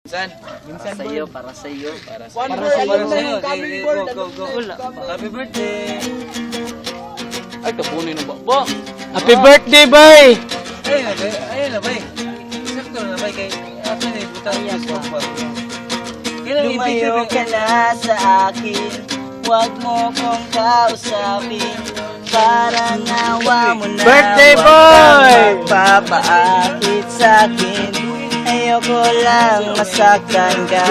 San? Para sa iyo, para sa iyo. One Para word, sa alam iyo. na yung coming word. Wala. Happy birthday. Ay, kapunin na ba? Bo! Happy birthday, boy! Ayun na, bay. Sakto na, bay. Kay ato na ibutang yung sofa. Lumayo ka na sa akin, huwag mo kong kausapin. Para nawa mo na, Birthday huwag boy! kang magpapaakit sa'kin. Ayoko lang masaktan ka,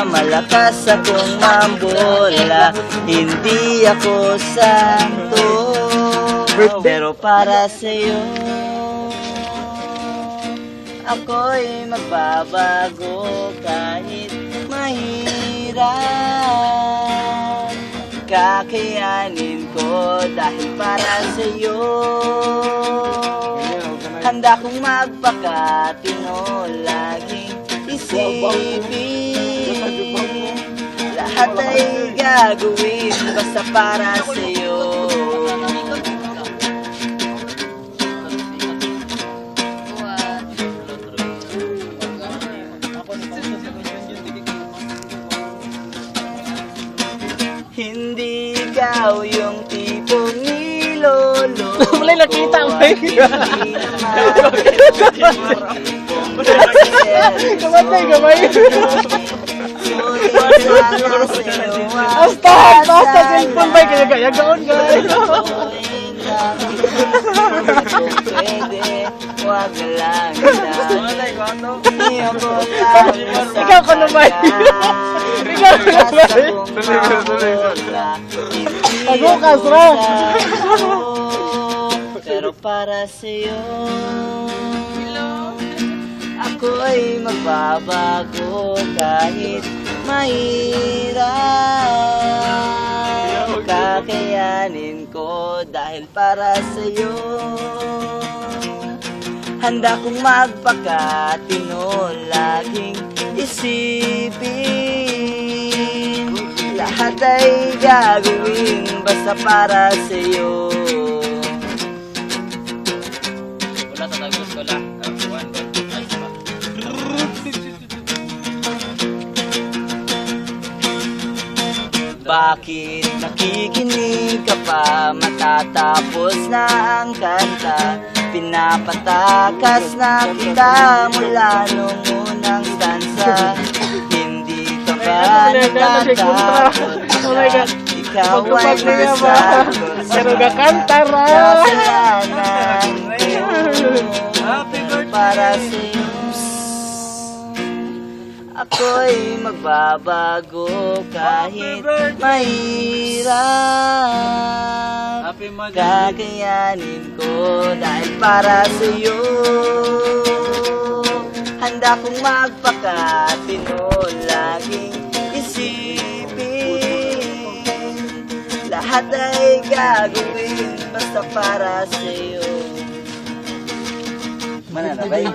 malakas akong mambola. Hindi ako santo, pero para sa'yo ako'y magbabago kahit mahirap. Kakayanin ko dahil para sa'yo. Handa kong magpakatino, laging isipin. Lahat ay gagawin basta para sa'yo. Hindi ikaw yung tipong nilolo. Wala nakita mo Kamatay, kamay. Basta cellphone ba? Kaya gaon ka. Huwag lang Ikaw ko naman. Ikaw ko naman. Pag-ukas, Ra. Pero para sa'yo ako'y magbabago kahit mahirap. Kakayanin ko dahil para sa'yo. Handa kong magpakatino, laging isipin. Lahat ay gagawin basta para sa'yo. Wala tatagos ko lang. One, two, three, four. Bakit nakikinig ka pa? Matatapos na ang kanta. Pinapatakas na kita mula nung unang stanza. Hindi ka ba natatakot? Ikaw ay nasagot sa mga kasalanan ko. Para sa'yo ako'y magbabago kahit mahirap. Kakayanin ko dahil para sa'yo. Handa kong magpakatino, laging isipin. Lahat ay gagawin basta para sa'yo. Mananabay.